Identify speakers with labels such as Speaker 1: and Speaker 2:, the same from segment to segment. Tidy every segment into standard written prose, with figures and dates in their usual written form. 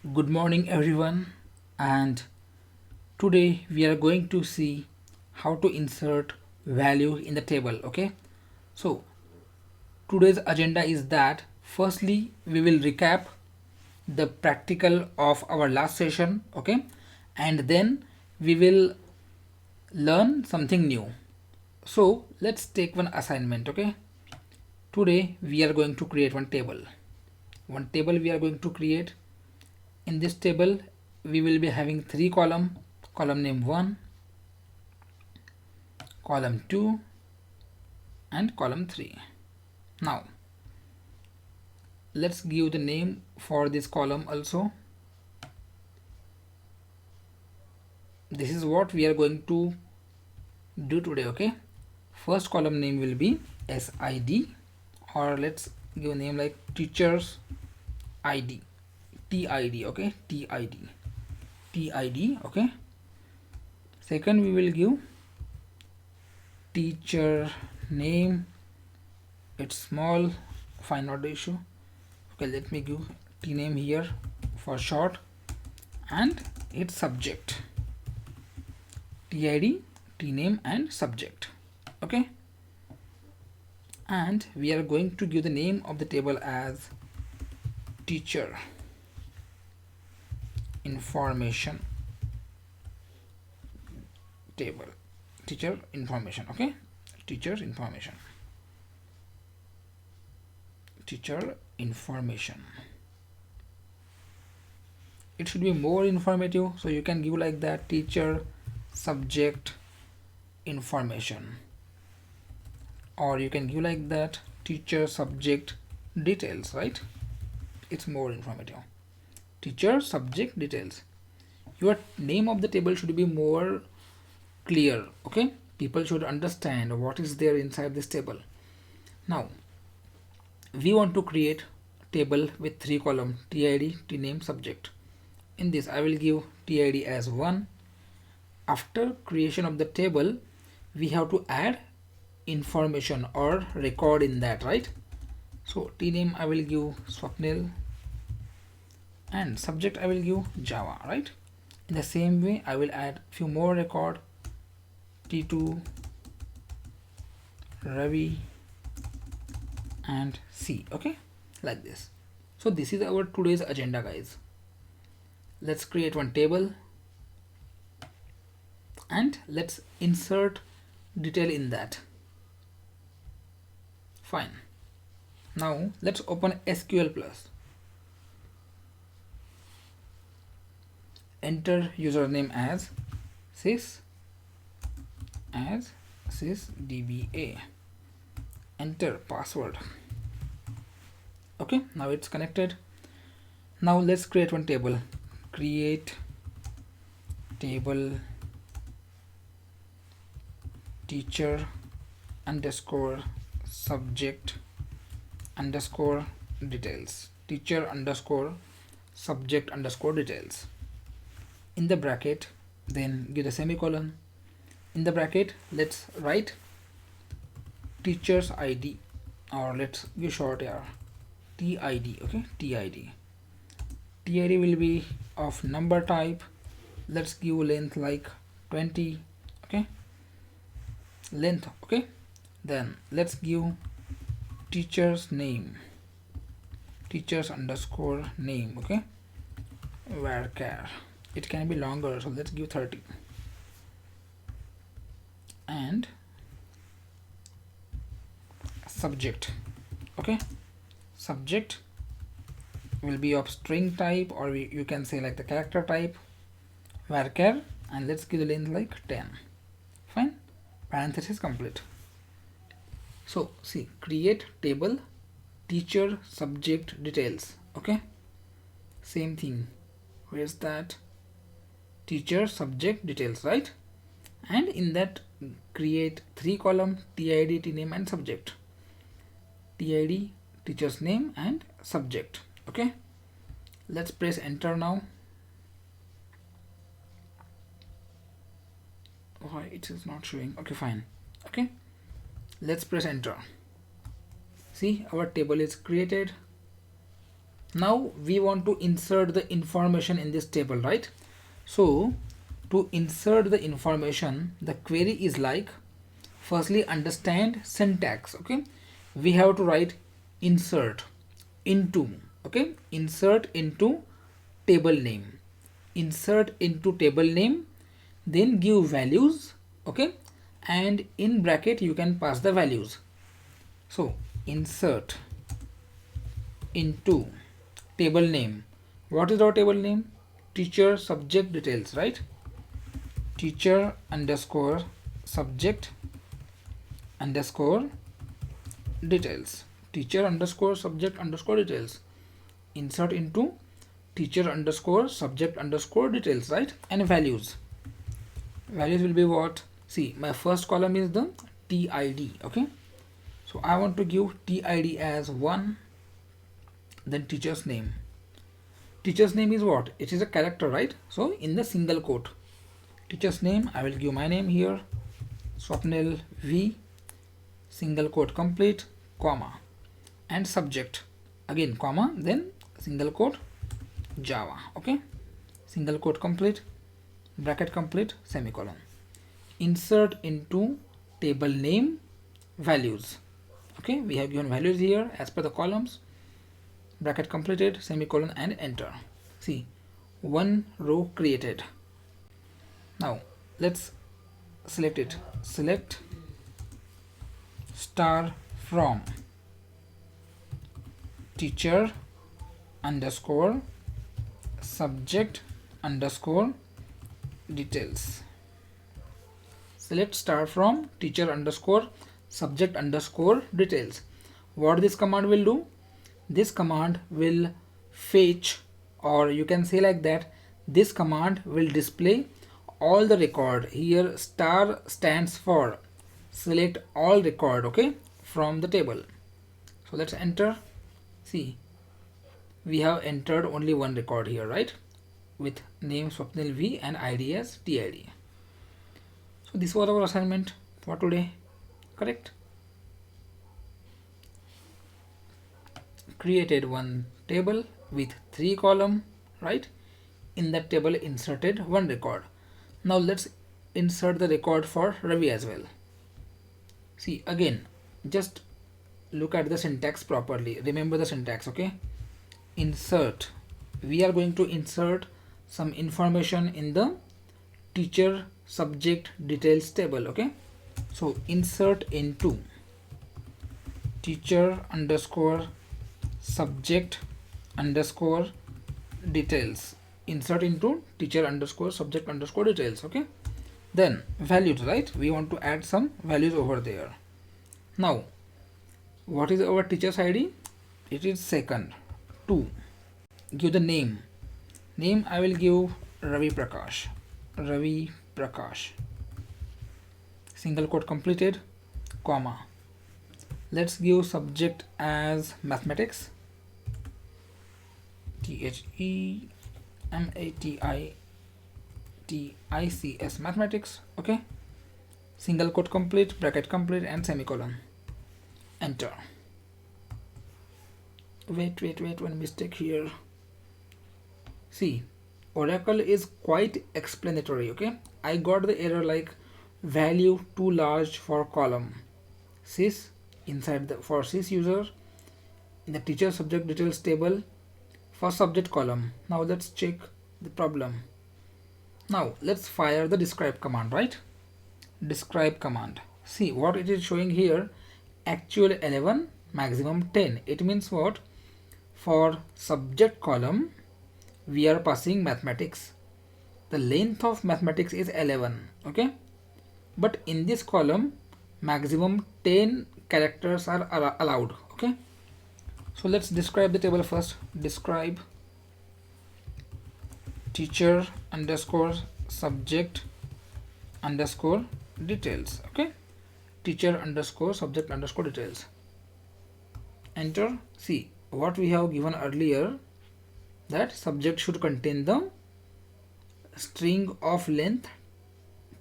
Speaker 1: Good morning, everyone, and today we are going to see how to insert value in the table. Okay, so today's agenda is that firstly, we will recap the practical of our last session, okay, and then we will learn something new. So let's take one assignment, okay. Today we are going to create one table we are going to create. In this table we will be having three column name 1, column 2, and column 3. Now let's give the name for this column also. This is what we are going to do today, okay. First column name will be SID, or let's give a name like teachers ID, TID, okay, TID, okay. Second, we will give teacher name, it's small, fine, not the issue. Okay, let me give T name here for short, and its subject, TID, T name, and subject, okay. And we are going to give the name of the table as teacher information table, teacher information, okay, teacher information, teacher information. It should be more informative, so you can give like that, teacher subject information, or you can give like that, teacher subject details, right? It's more informative, teacher subject details. Your name of the table should be more clear, okay. People should understand what is there inside this table. Now we want to create table with three column, TID, TName, subject. In this I will give TID as 1. After creation of the table we have to add information or record in that, right? So TName I will give Swapnil, and subject I will give Java, right? In the same way I will add few more record, T2, Ravi, and C, okay, like this. So this is our today's agenda, guys. Let's create one table and let's insert detail in that. Fine. Now let's open SQL plus. Enter username as sysdba. Enter password. Okay, now it's connected. Now let's create one table. Create table teacher underscore subject underscore details, teacher underscore subject underscore details. In the bracket, then give a semicolon. In the bracket, let's write teacher's ID, or let's give short here, TID, okay, TID. TID will be of number type. Let's give length like 20, okay, length, okay. Then let's give teacher's name, teachers underscore name, okay, varchar. It can be longer, so let's give 30. And subject, okay, subject will be of string type, or you can say like the character type, varchar, and let's give the length like 10. Fine, parenthesis complete. So see, create table teacher subject details, okay, same thing. Where's that? Teacher subject details, right? And in that create three column, TID, TName, and subject. TID, teacher's name, and subject, okay. Let's press enter now. Why it is not showing? Okay, fine, okay. Let's press enter. See, our table is created. Now we want to insert the information in this table, right? So to insert the information, the query is like, firstly understand syntax. Okay, we have to write insert into, okay, insert into table name, insert into table name, then give values, okay, and in bracket you can pass the values. So insert into table name. What is our table name? Teacher subject details, right? Teacher underscore subject underscore details. Teacher underscore subject underscore details. Insert into teacher underscore subject underscore details, right? And values. Values will be what? See, my first column is the TID, okay? So I want to give TID as 1, then teacher's name. Teacher's name is what? It is a character, right? So in the single quote, teacher's name, I will give my name here, Swapnil V, single quote complete, comma, and subject, again comma, then single quote Java, okay, single quote complete, bracket complete, semicolon. Insert into table name values. Okay, we have given values here as per the columns, bracket completed, semicolon, and enter. See, one row created. Now let's select it. Select star from teacher underscore subject underscore details. Select star from teacher underscore subject underscore details. What this command will do? This command will fetch, or you can say like that, this command will display all the record. Here star stands for select all record, okay, from the table. So let's enter. See, we have entered only one record here, right, with name Swapnil V and ID as TID. So this was our assignment for today, correct? Created one table with 3 columns, right? In that table inserted one record. Now let's insert the record for Ravi as well. See, again, just look at the syntax properly. Remember the syntax, okay? Insert. We are going to insert some information in the teacher subject details table, okay? So insert into teacher underscore subject underscore details. Insert into teacher underscore subject underscore details, okay? Then values, right? We want to add some values over there. Now what is our teacher's ID? It is second. 2. Give the name. Name I will give Ravi Prakash. Ravi Prakash. Single quote completed, comma. Let's give subject as mathematics. THEMATICS mathematics, okay. Single quote complete, bracket complete, and semicolon. Enter. Wait, one mistake here. See, Oracle is quite explanatory, okay? I got the error like value too large for column. Sys inside the for sys user in the teacher subject details table for subject column. Now let's check the problem. Now let's fire the describe command, right? Describe command. See what it is showing here. Actual 11, maximum 10. It means what? For subject column we are passing mathematics. The length of mathematics is 11, okay, but in this column maximum 10 characters are allowed, okay. So let's describe the table first. Describe teacher underscore subject underscore details, okay. Teacher underscore subject underscore details. Enter. See what we have given earlier, that subject should contain the string of length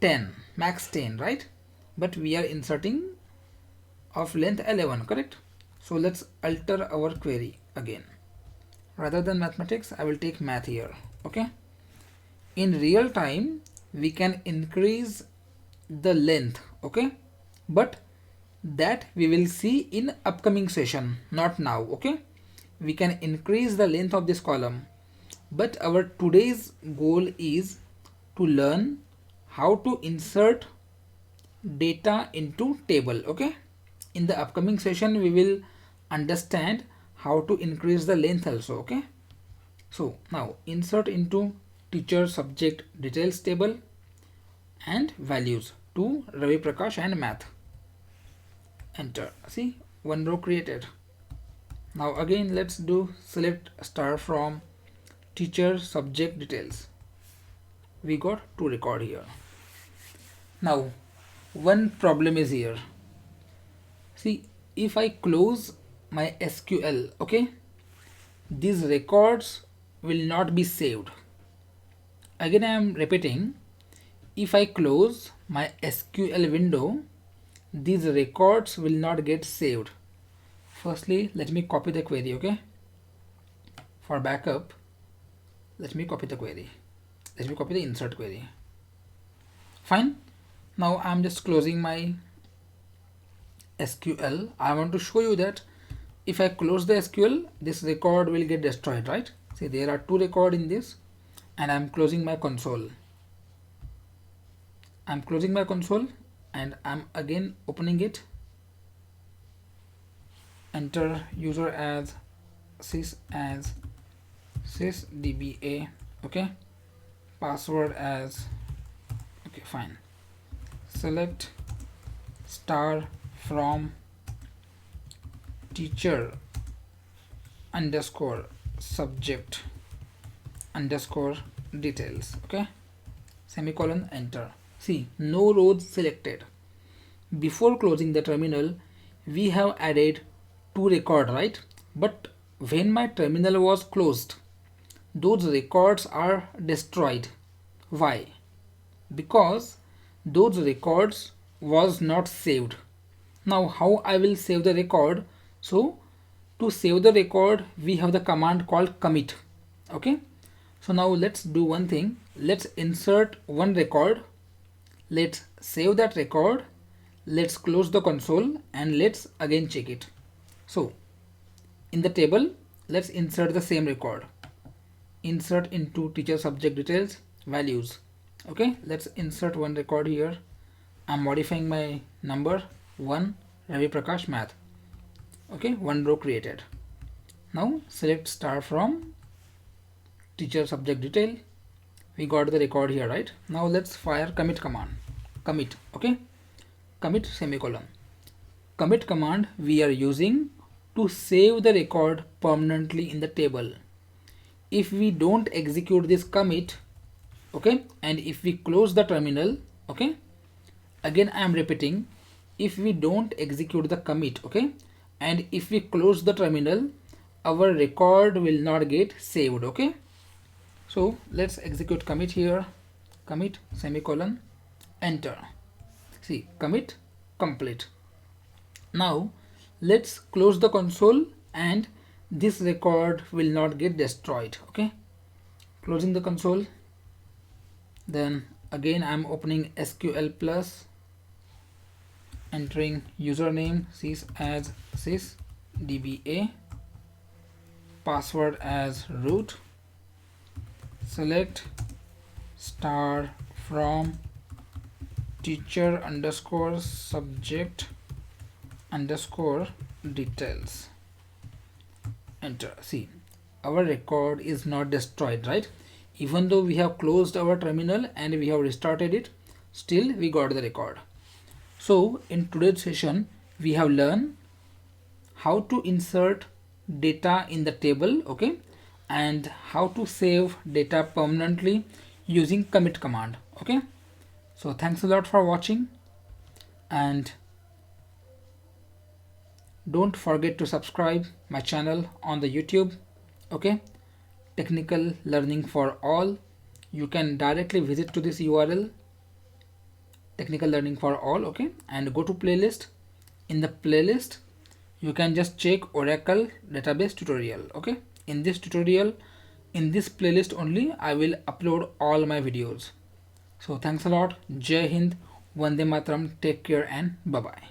Speaker 1: 10, max 10, right? But we are inserting of length 11, correct? So let's alter our query again, rather than mathematics I will take math here. Okay, in real time we can increase the length, okay, but that we will see in upcoming session, not now. Okay, we can increase the length of this column, but our today's goal is to learn how to insert data into table. Okay, in the upcoming session we will understand how to increase the length also. Okay, so now insert into teacher subject details table and values to Ravi Prakash and math. Enter. See, one row created. Now again let's do select star from teacher subject details. We got two record here. Now one problem is here. See, if I close my SQL, okay, these records will not be saved. Again I am repeating, if I close my SQL window, these records will not get saved. Firstly, let me copy the query. Okay, for backup let me copy the query, let me copy the insert query. Fine, now I'm just closing my SQL. I want to show you that if I close the SQL, this record will get destroyed, right? See, there are two records in this, and I'm closing my console. I'm closing my console and I'm again opening it. Enter user as sysdba, okay, password as, okay, fine. Select star from teacher underscore subject underscore details, okay, semicolon, enter. See, no rows selected. Before closing the terminal we have added two record, right? But when my terminal was closed, those records are destroyed. Why? Because those records was not saved. Now how I will save the record? So to save the record we have the command called commit. Okay, so now let's do one thing. Let's insert one record, let's save that record, let's close the console and let's again check it. So in the table let's insert the same record. Insert into teacher subject details values. Okay, let's insert one record here. I'm modifying my number 1 Ravi Prakash math. Okay, one row created. Now select star from teacher subject detail. We got the record here, right? Now let's fire commit command. Commit, okay, commit semicolon. Commit command we are using to save the record permanently in the table. If we don't execute this commit, okay, and if we close the terminal, okay, again I am repeating, if we don't execute the commit, okay, and if we close the terminal, our record will not get saved. Okay, so let's execute commit here. Commit semicolon, enter. See, commit complete. Now let's close the console and this record will not get destroyed. Okay, closing the console, then again I'm opening SQL plus, entering username sys as sysdba, password as root, select star from teacher underscore subject underscore details, enter. See, our record is not destroyed, right? Even though we have closed our terminal and we have restarted it, still we got the record. So in today's session we have learned how to insert data in the table, okay, and how to save data permanently using commit command. Okay, so thanks a lot for watching, and don't forget to subscribe my channel on the YouTube. Okay, technical learning for all. You can directly visit to this URL, technical learning for all, okay, and go to playlist. In the playlist you can just check Oracle database tutorial. Okay, In this tutorial, in this playlist only, I will upload all my videos. So thanks a lot. Jai Hind, Vande Mataram, take care and bye bye.